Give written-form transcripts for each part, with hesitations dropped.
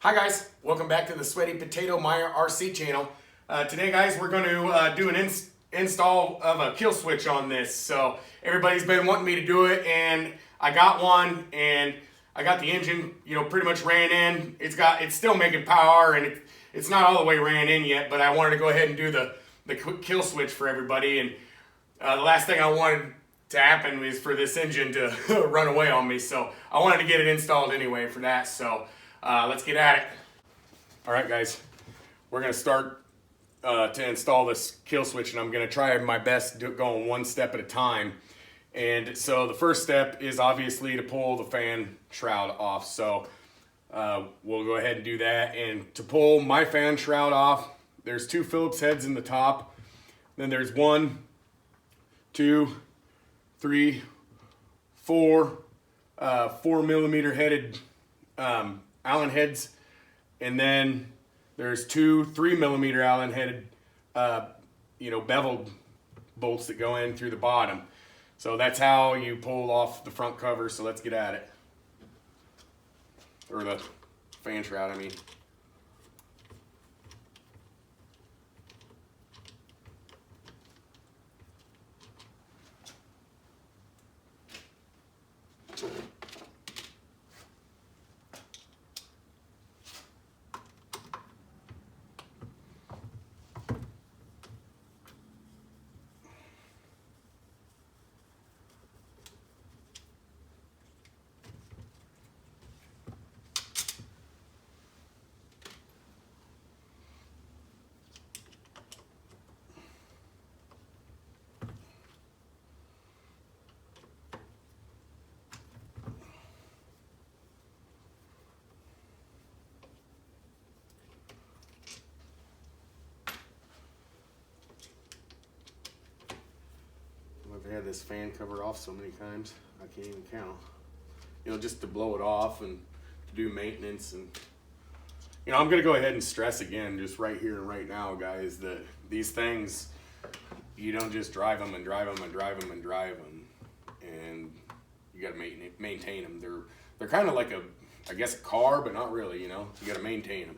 Hi guys, welcome back to the Sweaty Potato Meyer RC channel. Today guys, we're going to do an install of a kill switch on this. So everybody's been wanting me to do it, and I got one, and I got the engine, pretty much ran in. It's still making power, and it's not all the way ran in yet, but I wanted to go ahead and do the kill switch for everybody. And the last thing I wanted to happen is for this engine to run away on me. So I wanted to get it installed anyway for that. So let's get at it. All right, guys, we're gonna start to install this kill switch, and I'm gonna try my best to go one step at a time. And so the first step is obviously to pull the fan shroud off. So we'll go ahead and do that. And to pull my fan shroud off, there's two Phillips heads in the top. Then there's 1, 2, 3, 4 4mm headed Allen heads, and then there's 2 3mm Allen headed beveled bolts that go in through the bottom. So that's how you pull off the front cover. So let's get at it, or the fan shroud, I mean. I've had this fan cover off so many times I can't even count. Just to blow it off and to do maintenance. And I'm gonna go ahead and stress again, just right here and right now, guys, that these things, you don't just drive them and drive them and drive them and drive them, and you got to maintain them. They're kind of like I guess a car, but not really. You got to maintain them.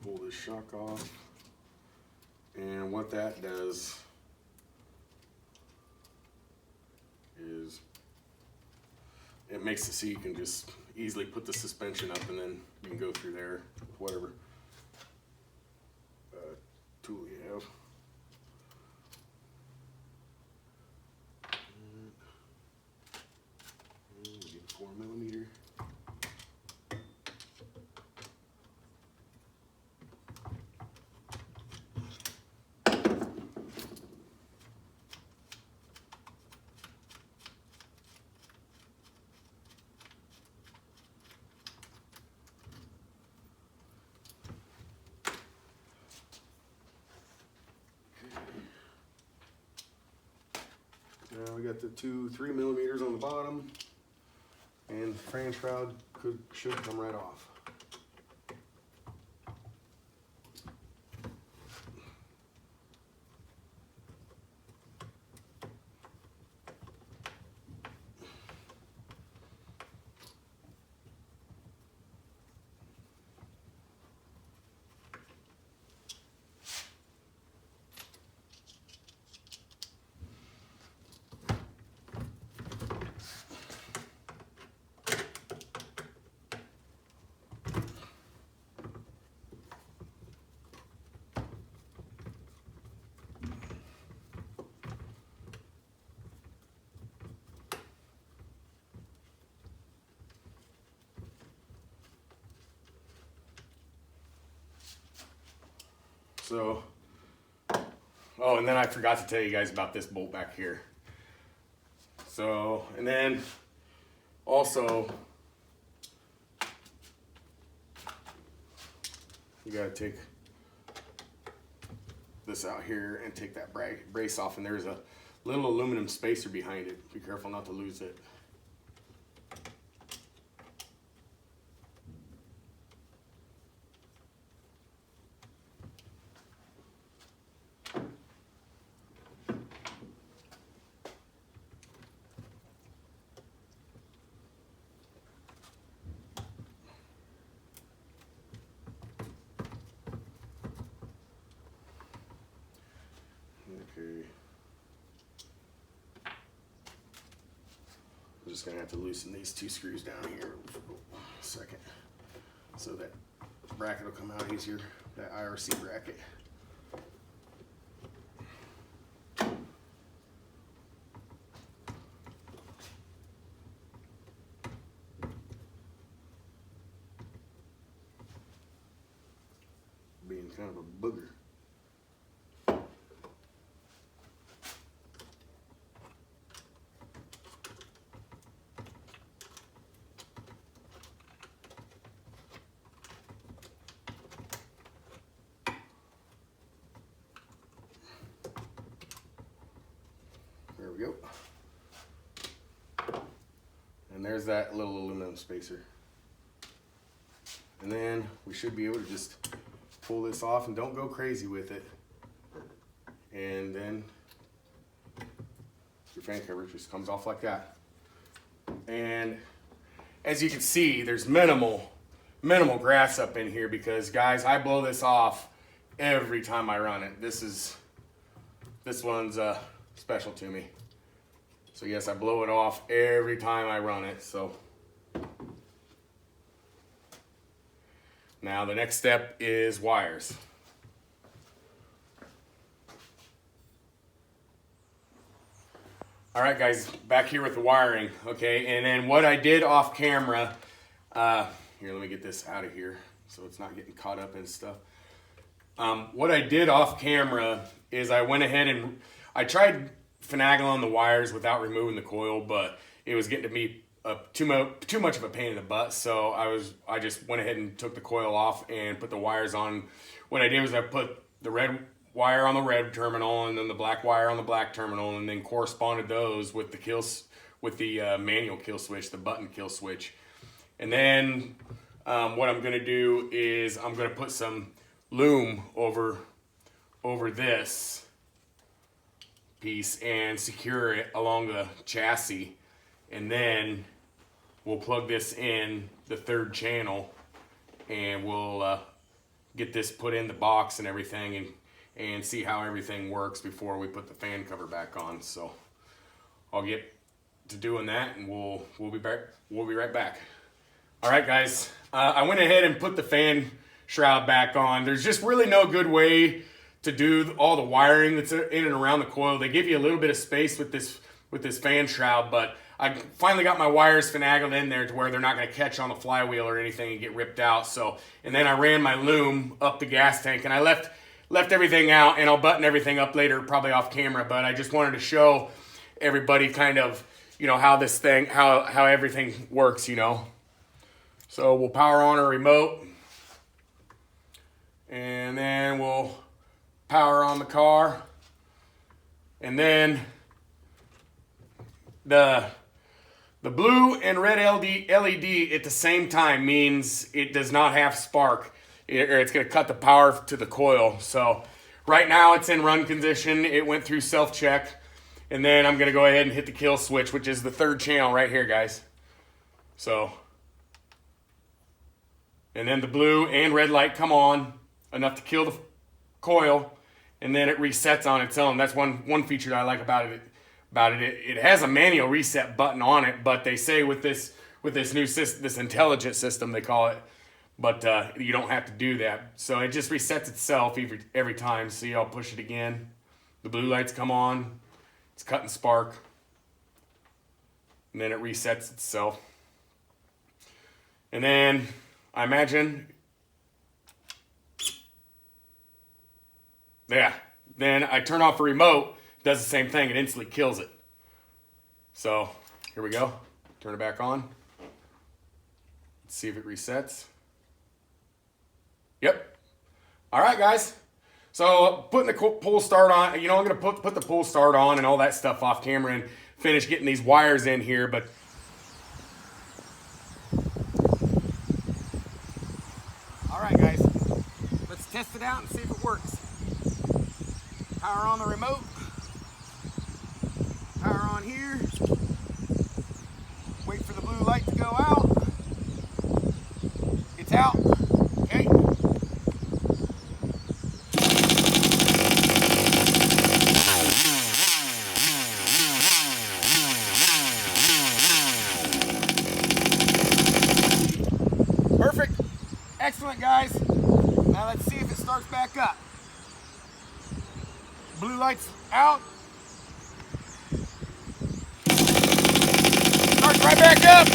Pull this shock off, and what that does is it makes it so you can just easily put the suspension up, and then you can go through there with whatever tool you have. And 4mm. Now we got the 2 3mm on the bottom, and the fan shroud should come right off. So Oh, and then I forgot to tell you guys about this bolt back here. So, and then also, you gotta take this out here and take that brace off, and there's a little aluminum spacer behind it. Be careful not to lose it. Okay. I'm just gonna have to loosen these two screws down here for a second, so that bracket will come out easier, that IRC bracket. Being kind of a booger. There we go. And there's that little aluminum spacer. And then we should be able to just pull this off, and don't go crazy with it. And then your fan cover just comes off like that. And as you can see, there's minimal grass up in here because, guys, I blow this off every time I run it. This one's special to me. So yes, I blow it off every time I run it. So now the next step is wires. All right, guys, back here with the wiring, okay? And then what I did off camera, here, let me get this out of here so it's not getting caught up in stuff. What I did off camera is I went ahead and I tried finagling the wires without removing the coil, but it was getting to me too much of a pain in the butt. So I just went ahead and took the coil off and put the wires on. What I did was I put the red wire on the red terminal and then the black wire on the black terminal, and then corresponded those with the manual kill switch, the button kill switch. And then what I'm going to do is I'm going to put some loom over this piece and secure it along the chassis, and then we'll plug this in the third channel, and we'll get this put in the box and everything, and see how everything works before we put the fan cover back on. So I'll get to doing that, and we'll be right back. All right, guys, I went ahead and put the fan shroud back on. There's just really no good way to do all the wiring that's in and around the coil. They give you a little bit of space with this fan shroud, but I finally got my wires finagled in there to where they're not going to catch on the flywheel or anything and get ripped out. So, and then I ran my loom up the gas tank, and I left everything out, and I'll button everything up later, probably off camera, but I just wanted to show everybody kind of, how this thing, how everything works, So we'll power on our remote, and then we'll power on the car, and then the blue and red LED at the same time means it does not have spark, or it's going to cut the power to the coil. So right now it's in run condition. It went through self-check, and then I'm going to go ahead and hit the kill switch, which is the third channel right here, guys. So, and then the blue and red light come on, enough to kill the coil, and then it resets on its own. That's one feature that I like about it. It has a manual reset button on it, but they say with this new system, this intelligent system they call it, but you don't have to do that. So it just resets itself every time. See, I'll push it again. The blue lights come on. It's cutting spark, and then it resets itself. And then I imagine, yeah, then I turn off the remote, it does the same thing, it instantly kills it. So here we go, turn it back on. Let's see if it resets. Yep. All right, guys. So putting the pull start on, I'm gonna put the pull start on and all that stuff off camera and finish getting these wires in here, but all right, guys, let's test it out and see if it works. Power on the remote, power on here, wait for the blue light to go out. It's out. Okay. Perfect. Excellent, guys. Now let's see if it starts back up. Blue light's out. Starts right back up.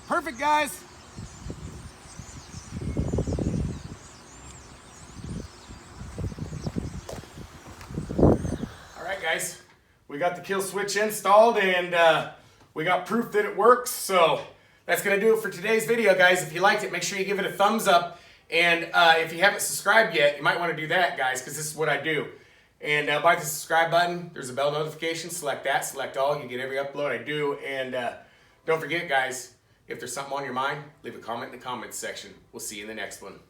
Perfect, guys. All right, guys. We got the Killswitch installed and we got proof that it works. So that's going to do it for today's video, guys. If you liked it, make sure you give it a thumbs up. And if you haven't subscribed yet, you might want to do that, guys, because this is what I do. And by the subscribe button, there's a bell notification. Select that, select all. You get every upload I do. And don't forget, guys, if there's something on your mind, leave a comment in the comments section. We'll see you in the next one.